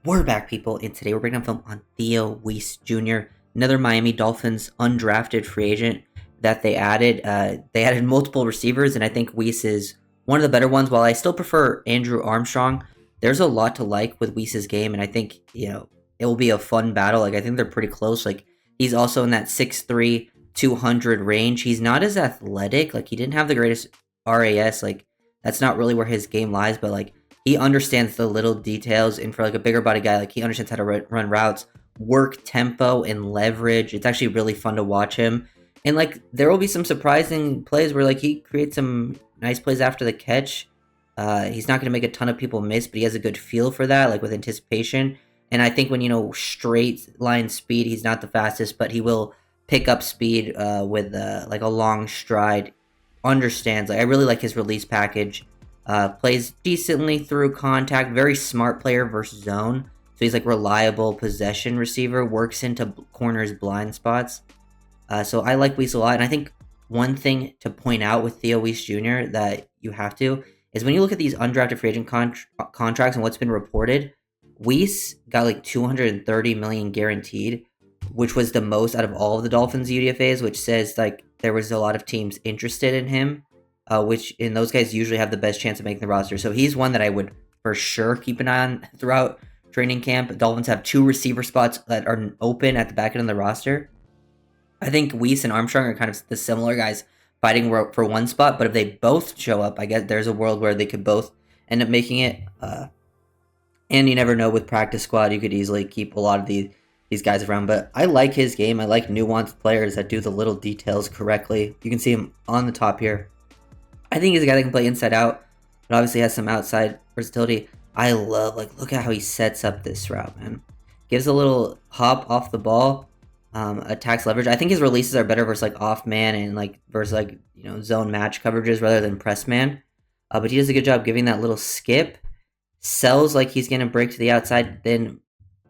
We're back, people, and today we're breaking down film on Theo Wease Jr., another Miami Dolphins undrafted free agent that they added. They added multiple receivers, and I think Wease is one of the better ones. While I still prefer Andrew Armstrong, there's a lot to like with Wease's game, and I think it will be a fun battle. Like I think they're pretty close. Like he's also in that 6'3", 200 range. He's not as athletic. Like he didn't have the greatest RAS. Like that's not really where his game lies, but like he understands the little details, and for like a bigger body guy, like he understands how to run routes, work tempo, and leverage. It's actually really fun to watch him. And like there will be some surprising plays where like he creates some nice plays after the catch. He's not going to make a ton of people miss, but he has a good feel for that, like with anticipation. And I think when straight line speed, he's not the fastest, but he will pick up speed with like a long stride. Understands. Like I really like his release package. Plays decently through contact. Very smart player versus zone. So he's like reliable possession receiver. Works into corners blind spots. So I like Wease a lot. And I think one thing to point out with Theo Wease Jr. that you have to is when you look at these undrafted free agent contracts and what's been reported, Wease got like $230 million guaranteed, which was the most out of all of the Dolphins UDFAs, which says like there was a lot of teams interested in him. And those guys usually have the best chance of making the roster. So he's one that I would for sure keep an eye on throughout training camp. Dolphins have 2 receiver spots that are open at the back end of the roster. I think Wease and Armstrong are kind of the similar guys fighting for one spot, but if they both show up, I guess there's a world where they could both end up making it. And you never know, with practice squad, you could easily keep a lot of these guys around. But I like his game. I like nuanced players that do the little details correctly. You can see him on the top here. I think he's a guy that can play inside out, but obviously has some outside versatility. I love, look at how he sets up this route, man. Gives a little hop off the ball, attacks leverage. I think his releases are better versus off man and versus zone match coverages rather than press man. But he does a good job giving that little skip. Sells like he's going to break to the outside, then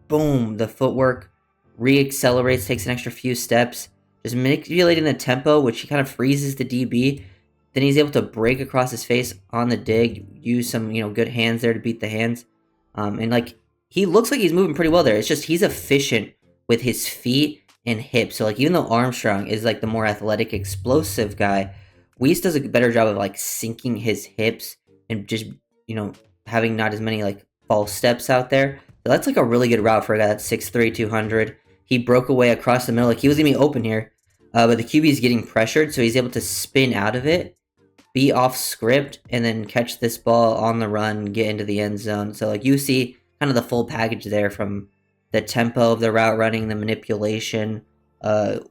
boom, the footwork re-accelerates, takes an extra few steps, just manipulating the tempo, which he kind of freezes the DB. Then he's able to break across his face on the dig, use some, good hands there to beat the hands. And he looks like he's moving pretty well there. It's just he's efficient with his feet and hips. So even though Armstrong is the more athletic, explosive guy, Wease does a better job of sinking his hips and just, having not as many false steps out there. So that's a really good route for a guy that's 6'3", 200. He broke away across the middle. He was going to be open here, but the QB is getting pressured, so he's able to spin out of it, be off script, and then catch this ball on the run, get into the end zone. So you see kind of the full package there, from the tempo of the route running, the manipulation,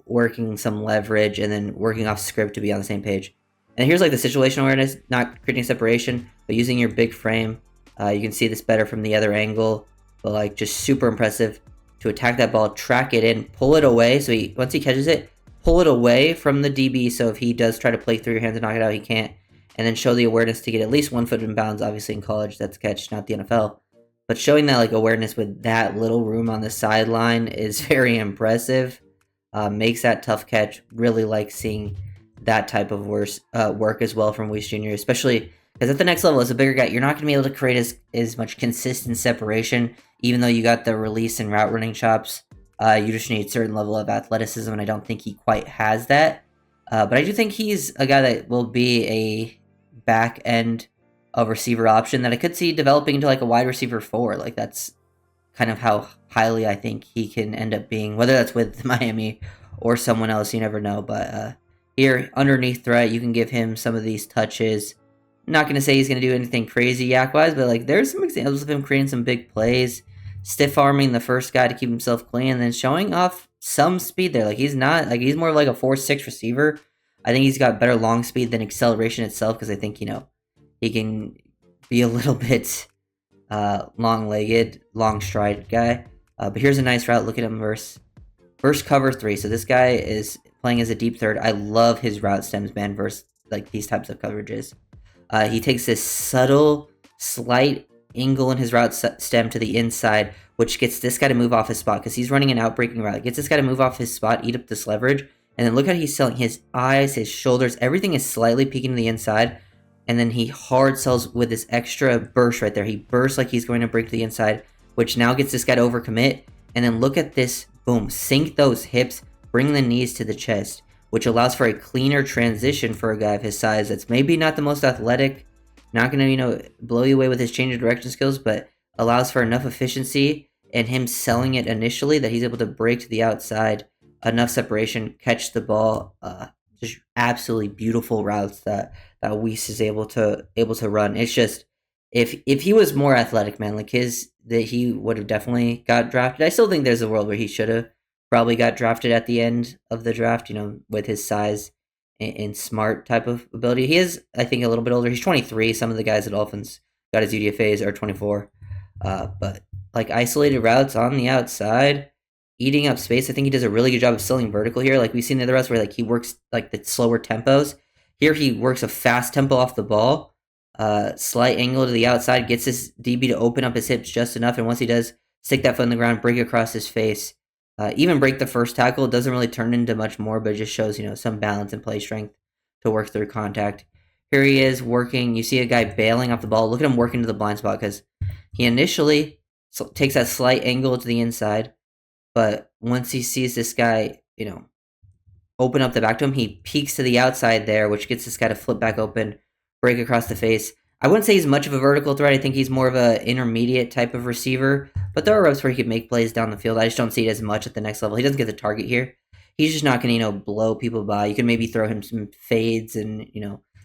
working some leverage, and then working off script to be on the same page. And here's the situational awareness, not creating separation, but using your big frame. You can see this better from the other angle, but just super impressive to attack that ball, track it in, pull it away. So once he catches it, pull it away from the DB, so if he does try to play through your hands and knock it out, he can't. And then show the awareness to get at least 1 foot in bounds. Obviously in college, that's catch, not the NFL. But showing that awareness with that little room on the sideline is very impressive. Makes that tough catch. Really like seeing that type of work as well from Wease Jr., especially because at the next level, as a bigger guy, you're not going to be able to create as much consistent separation, even though you got the release and route running chops. You just need a certain level of athleticism, and I don't think he quite has that. But I do think he's a guy that will be a back end of receiver option that I could see developing into a wide receiver 4. That's kind of how highly I think he can end up being, whether that's with Miami or someone else, you never know. But here, underneath threat, you can give him some of these touches. Not going to say he's going to do anything crazy yak-wise, but there's some examples of him creating some big plays, stiff-arming the first guy to keep himself clean, and then showing off some speed there. He's not, he's more like a 4-6 receiver. I think he's got better long speed than acceleration itself, because I think, he can be a little bit long-legged, long stride guy. But here's a nice route. Look at him versus cover 3. So this guy is playing as a deep third. I love his route stems, man, versus these types of coverages. He takes this subtle, slight angle in his route stem to the inside, which gets this guy to move off his spot because he's running an outbreaking route. It gets this guy to move off his spot, eat up this leverage, and then look how he's selling his eyes, his shoulders, everything is slightly peeking to the inside, and then he hard sells with this extra burst right there. He bursts like he's going to break to the inside, which now gets this guy to overcommit. And then look at this, boom, sink those hips, bring the knees to the chest, which allows for a cleaner transition for a guy of his size that's maybe not the most athletic, not going to, blow you away with his change of direction skills, but allows for enough efficiency and him selling it initially that he's able to break to the outside, enough separation, catch the ball. Just absolutely beautiful routes that Whis is able to run. It's just if he was more athletic, man, like that he would have definitely got drafted. I still think there's a world where he should have probably got drafted at the end of the draft, with his size and smart type of ability. He is, I think, a little bit older. He's 23. Some of the guys at Dolphins got his UDFAs are 24. But like isolated routes on the outside, eating up space. I think he does a really good job of selling vertical here. Like we've seen the other routes where like he works like the slower tempos. Here he works a fast tempo off the ball, slight angle to the outside, gets his DB to open up his hips just enough, and once he does, stick that foot in the ground, break across his face, even break the first tackle. It doesn't really turn into much more, but it just shows some balance and play strength to work through contact. Here he is working. You see a guy bailing off the ball. Look at him working to the blind spot because he initially takes that slight angle to the inside, but once he sees this guy, open up the back to him, he peeks to the outside there, which gets this guy to flip back open, break across the face. I wouldn't say he's much of a vertical threat. I think he's more of an intermediate type of receiver, but there are reps where he could make plays down the field. I just don't see it as much at the next level. He doesn't get the target here. He's just not going to, blow people by. You can maybe throw him some fades and,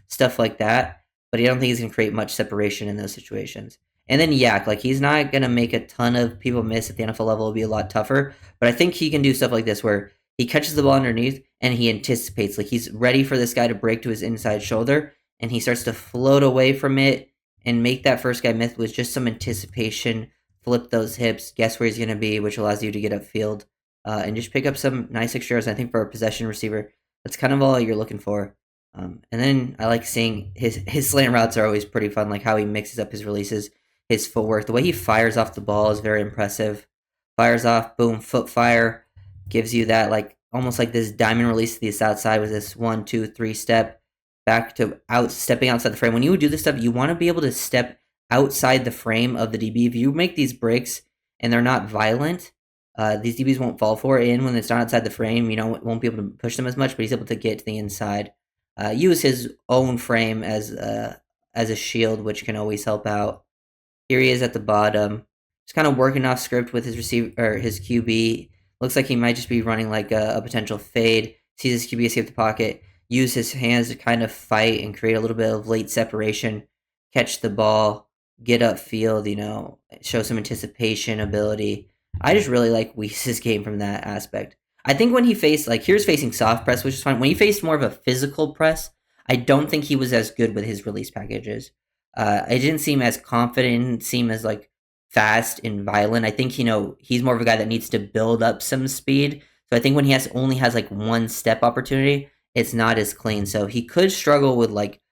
stuff like that, but I don't think he's going to create much separation in those situations. And then Yak, like he's not going to make a ton of people miss at the NFL level. It'll be a lot tougher, but I think he can do stuff like this where he catches the ball underneath and he anticipates, like he's ready for this guy to break to his inside shoulder, and he starts to float away from it and make that first guy miss with just some anticipation, flip those hips, guess where he's going to be, which allows you to get upfield and just pick up some nice extra yards. I think for a possession receiver, that's kind of all you're looking for. And then I like seeing his slant routes are always pretty fun, like how he mixes up his releases, his footwork. The way he fires off the ball is very impressive. Fires off, boom, foot fire, gives you that like almost like this diamond release to this outside with this 1, 2, 3 step back to stepping outside the frame. When you do this stuff, you want to be able to step outside the frame of the DB. If you make these breaks and they're not violent, these DBs won't fall for it. And when it's not outside the frame, won't be able to push them as much, but he's able to get to the inside. Use his own frame as a shield, which can always help out. Here he is at the bottom. Just kind of working off script with his receiver or his QB. Looks like he might just be running like a potential fade. Sees his QB escape the pocket. Use his hands to kind of fight and create a little bit of late separation. Catch the ball. Get upfield, show some anticipation ability. I just really like Whis' game from that aspect. I think when he faced, like, here's facing soft press, which is fine. When he faced more of a physical press, I don't think he was as good with his release packages. It didn't seem as confident, didn't seem as, like, fast and violent. I think, he's more of a guy that needs to build up some speed. So I think when he only has, like, one step opportunity, it's not as clean. So he could struggle with, like,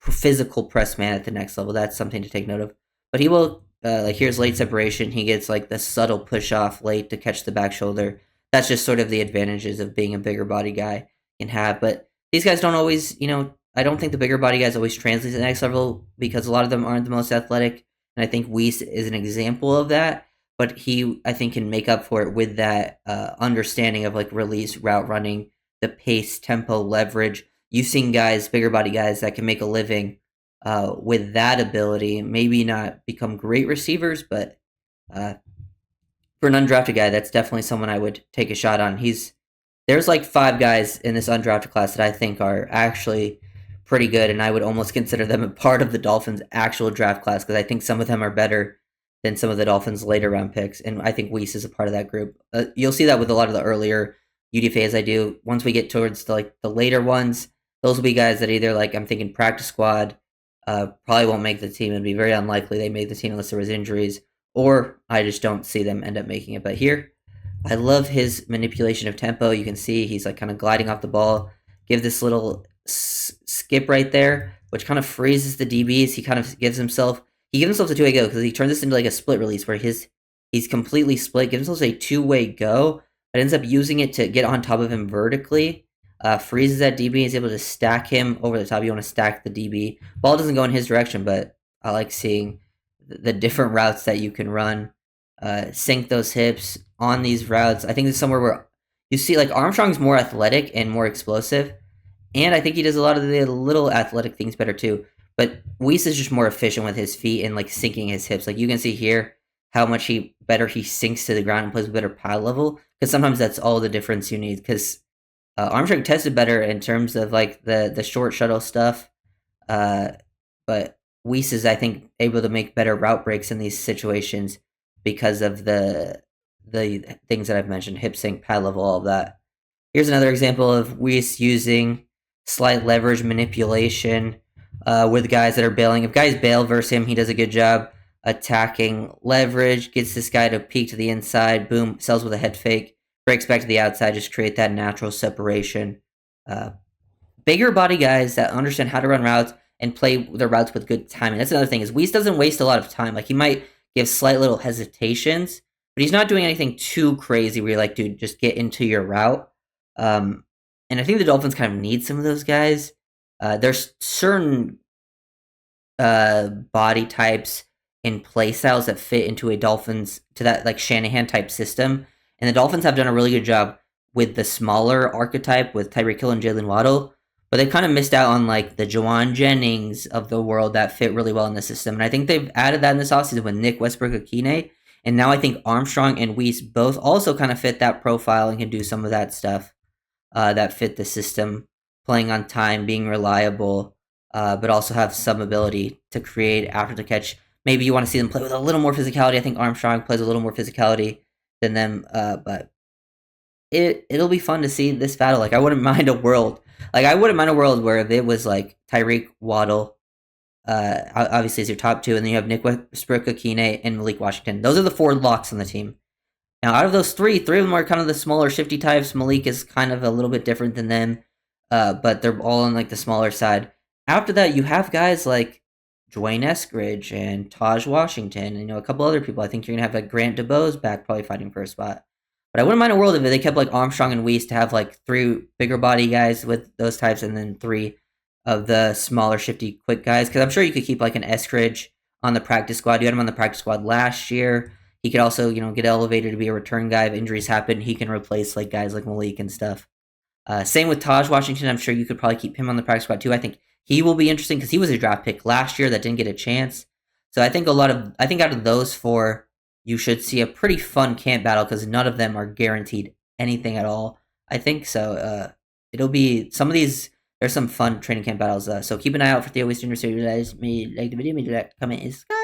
physical press man at the next level. That's something to take note of. But he will, here's late separation. He gets, like, the subtle push off late to catch the back shoulder. That's just sort of the advantages of being a bigger body guy can have. But these guys don't always, I don't think the bigger body guys always translate to the next level because a lot of them aren't the most athletic. And I think Whis is an example of that. But he, I think, can make up for it with that understanding of like release, route running, the pace, tempo, leverage. You've seen guys, bigger body guys that can make a living with that ability. Maybe not become great receivers, but for an undrafted guy, that's definitely someone I would take a shot on. There's like 5 guys in this undrafted class that I think are actually pretty good, and I would almost consider them a part of the Dolphins' actual draft class because I think some of them are better than some of the Dolphins' later round picks, and I think Whis is a part of that group. You'll see that with a lot of the earlier UDFAs I do. Once we get towards the later ones, those will be guys that either I'm thinking practice squad, probably won't make the team. It'd be very unlikely they made the team unless there was injuries, or I just don't see them end up making it. But here, I love his manipulation of tempo. You can see he's kind of gliding off the ball. Give this little skip right there, which kind of freezes the DBs. He kind of gives himself a two-way go because he turns this into a split release where he's completely split, gives himself a two-way go, but ends up using it to get on top of him vertically. Freezes that DB, is able to stack him over the top. You want to stack the DB. Ball doesn't go in his direction, but I like seeing the different routes that you can run. sink those hips on these routes. I think it's somewhere where you see like Armstrong's more athletic and more explosive, and I think he does a lot of the little athletic things better too. But Weiss is just more efficient with his feet and like sinking his hips. Like you can see here how much he sinks to the ground and plays with better pad level. Because sometimes that's all the difference you need. Because Armstrong tested better in terms of like the short shuttle stuff, uh, but Weiss is I think able to make better route breaks in these situations because of the things that I've mentioned: hip sync, pad level, all of that. Here's another example of Weiss using slight leverage manipulation with guys that are bailing. If guys bail versus him, he does a good job attacking leverage, gets this guy to peek to the inside, boom, sells with a head fake, breaks back to the outside, just create that natural separation. Uh, Bigger body guys that understand how to run routes and play their routes with good timing. That's another thing is Weiss doesn't waste a lot of time. Like he might give slight little hesitations, but he's not doing anything too crazy where you're like, dude, just get into your route. Um, and I think the Dolphins kind of need some of those guys. There's certain body types and play styles that fit into a Dolphins to that like Shanahan type system, and the Dolphins have done a really good job with the smaller archetype with Tyreek Hill and Jalen Waddle, but they kind of missed out on like the Jawan Jennings of the world that fit really well in the system, and I think they've added that in this offseason with Nick Westbrook-Akine, and now I think Armstrong and Weiss both also kind of fit that profile and can do some of that stuff that fit the system, playing on time, being reliable, but also have some ability to create after the catch. Maybe you want to see them play with a little more physicality. I think Armstrong plays a little more physicality than them, but it'll be fun to see this battle. Like I wouldn't mind a world, where if it was like Tyreek Waddle, obviously is your top two, and then you have Nick Westbrook-Akine and Malik Washington. Those are the four locks on the team. Now, out of those three of them are kind of the smaller, shifty types. Malik is kind of a little bit different than them, but they're all on like the smaller side. After that, you have guys like Dwayne Eskridge and Taj Washington, and a couple other people. I think you're gonna have like Grant DeBose back, probably fighting for a spot. But I wouldn't mind a world if they kept like Armstrong and Weiss to have like three bigger body guys with those types, and then three of the smaller, shifty, quick guys. Because I'm sure you could keep like an Eskridge on the practice squad. You had him on the practice squad last year. He could also, get elevated to be a return guy if injuries happen. He can replace like guys like Malik and stuff. Same with Taj Washington. I'm sure you could probably keep him on the practice squad too. I think he will be interesting because he was a draft pick last year that didn't get a chance. So I think out of those four, you should see a pretty fun camp battle because none of them are guaranteed anything at all. I think so. It'll be some of these. There's some fun training camp battles. So keep an eye out for Theo Wease Jr. So you guys may like the video, make that comment, and subscribe.